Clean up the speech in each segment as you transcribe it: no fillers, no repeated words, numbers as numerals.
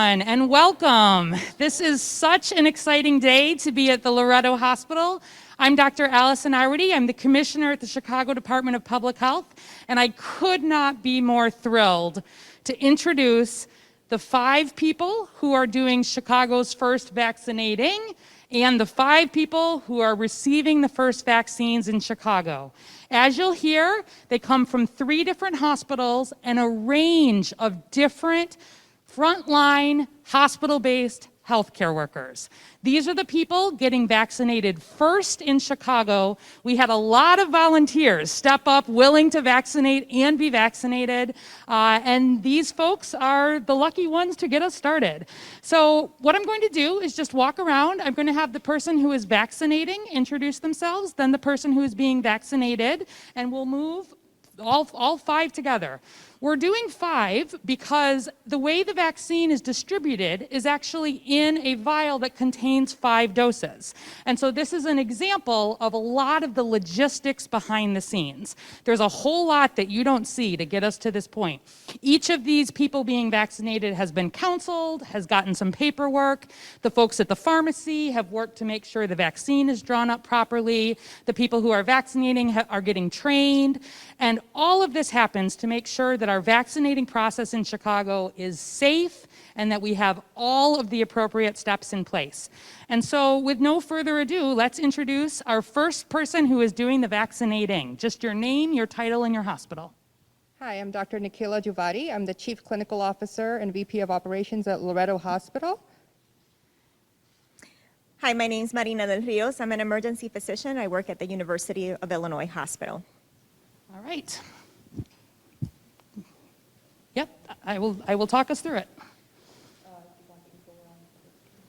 everyone, and welcome. This is such an exciting day to be at the Loretto Hospital. I'm Dr. Allison Iwerty. I'm the commissioner at the Chicago Department of Public Health, and I could not be more thrilled to introduce the 5 people who are doing Chicago's first vaccinating and the 5 people who are receiving the first vaccines in Chicago. As you'll hear, they come from 3 different hospitals and a range of different frontline hospital-based healthcare workers. These are the people getting vaccinated first in Chicago. We had a lot of volunteers step up willing to vaccinate and be vaccinated, and these folks are the lucky ones to get us started. So what I'm going to do is just walk around. I'm going to have the person who is vaccinating introduce themselves, then the person who is being vaccinated, and we'll move all 5 together. We're doing 5 because the way the vaccine is distributed is actually in a vial that contains 5 doses. And so this is an example of a lot of the logistics behind the scenes. There's a whole lot that you don't see to get us to this point. Each of these people being vaccinated has been counseled, has gotten some paperwork. The folks at the pharmacy have worked to make sure the vaccine is drawn up properly. The people who are vaccinating are getting trained. And all of this happens to make sure that our vaccinating process in Chicago is safe and that we have all of the appropriate steps in place. And so with no further ado, let's introduce our first person who is doing the vaccinating. Just your name, your title, and your hospital. Hi, I'm Dr. Nikhila Juvati. I'm the Chief Clinical Officer and VP of Operations at Loretto Hospital. Hi, my name is Marina Del Rios. I'm an emergency physician. I work at the University of Illinois Hospital. All right. Yep, I will talk us through it.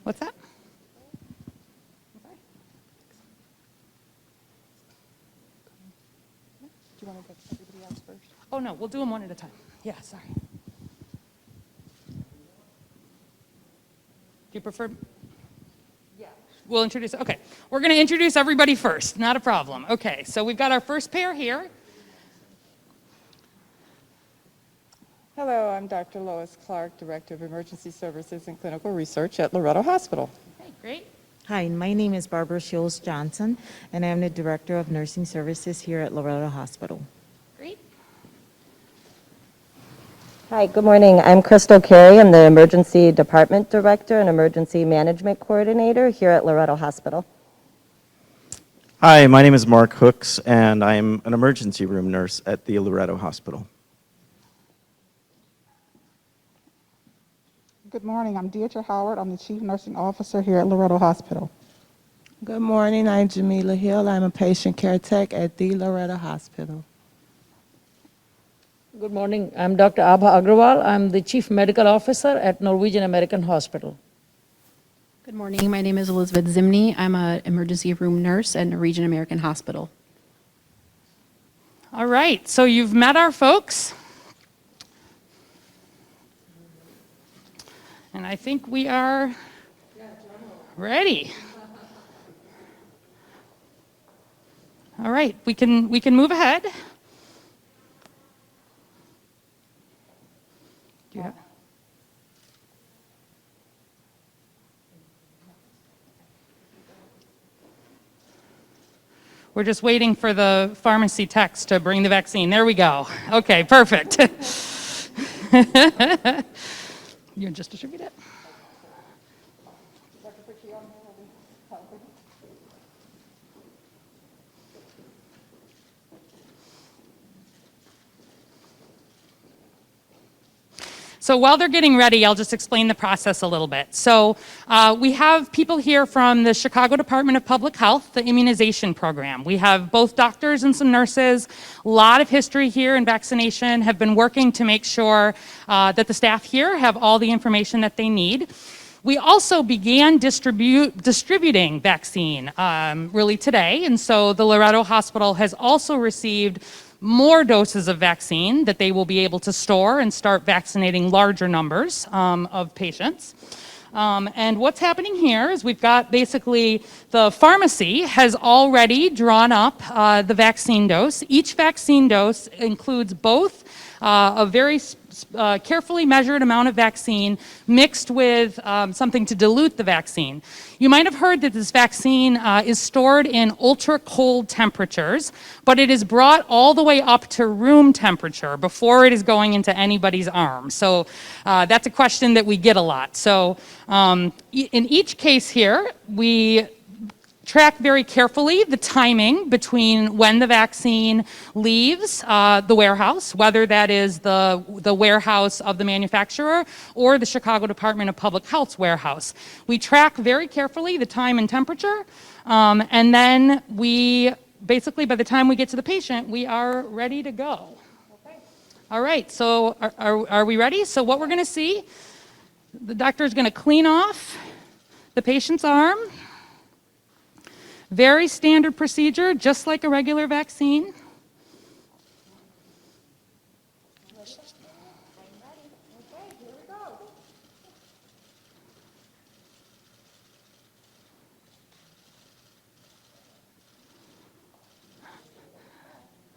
What's that? Do you want to get everybody else first? Oh, no, we'll do them one at a time. Yeah, sorry. Do you prefer? Yeah. We'll introduce, okay. We're going to introduce everybody first, not a problem. Okay, so we've got our first pair here. Hello, I'm Dr. Lois Clark, Director of Emergency Services and Clinical Research at Loretto Hospital. Okay, great. Hi, my name is Barbara Schultz Johnson, and I'm the Director of Nursing Services here at Loretto Hospital. Great. Hi, good morning. I'm Crystal Carey. I'm the Emergency Department Director and Emergency Management Coordinator here at Loretto Hospital. Hi, my name is Mark Hooks, and I'm an emergency room nurse at the Loretto Hospital. Good morning. I'm Deirdre Howard. I'm the Chief Nursing Officer here at Loretto Hospital. Good morning. I'm Jamila Hill. I'm a patient care tech at the Loretto Hospital. Good morning. I'm Dr. Abha Agrawal. I'm the Chief Medical Officer at Norwegian American Hospital. Good morning. My name is Elizabeth Zimney. I'm an emergency room nurse at Norwegian American Hospital. All right, so you've met our folks. And I think we are ready. All right, we can move ahead. Yeah. We're just waiting for the pharmacy techs to bring the vaccine. There we go. Okay, perfect. You just distribute it? So while they're getting ready, I'll just explain the process a little bit. So we have people here from the Chicago Department of Public Health, the immunization program. We have both doctors and some nurses, a lot of history here in vaccination, have been working to make sure that the staff here have all the information that they need. We also began distributing vaccine really today, and so the Loretto Hospital has also received more doses of vaccine that they will be able to store and start vaccinating larger numbers of patients. And what's happening here is we've got basically the pharmacy has already drawn up the vaccine dose. Each vaccine dose includes both a very carefully measured amount of vaccine mixed with something to dilute the vaccine. You might have heard that this vaccine is stored in ultra cold temperatures, but it is brought all the way up to room temperature before it is going into anybody's arm. So that's a question that we get a lot. So in each case here, we track very carefully the timing between when the vaccine leaves the warehouse, whether that is the warehouse of the manufacturer or the Chicago Department of Public Health's warehouse. We track very carefully the time and temperature, and then we basically, by the time we get to the patient, we are ready to go. Okay. All right, so are we ready? So what we're going to see, the doctor is going to clean off the patient's arm. Very standard procedure, just like a regular vaccine.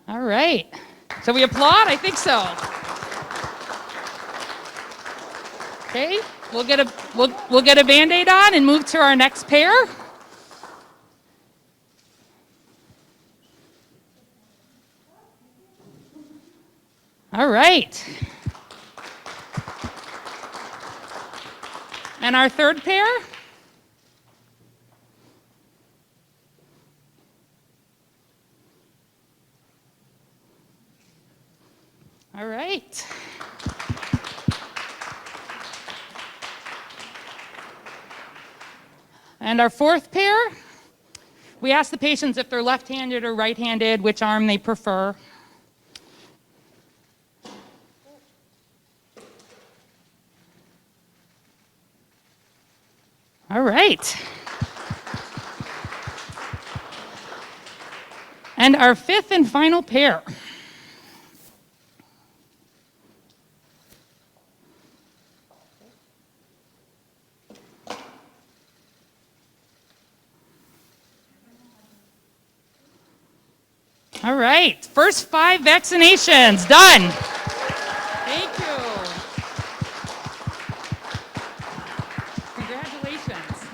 All right. So we applaud? I think so. Okay, we'll get a Band-Aid on and move to our next pair. All right. And our third pair? All right. And our fourth pair? We ask the patients if they're left-handed or right-handed, which arm they prefer. All right. And our fifth and final pair. All right, first 5 vaccinations, done. Thank you. Congratulations.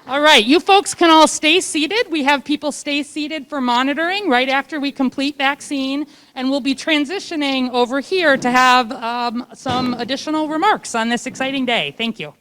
All right, you folks can all stay seated. We have people stay seated for monitoring right after we complete vaccine, and we'll be transitioning over here to have some additional remarks on this exciting day. Thank you.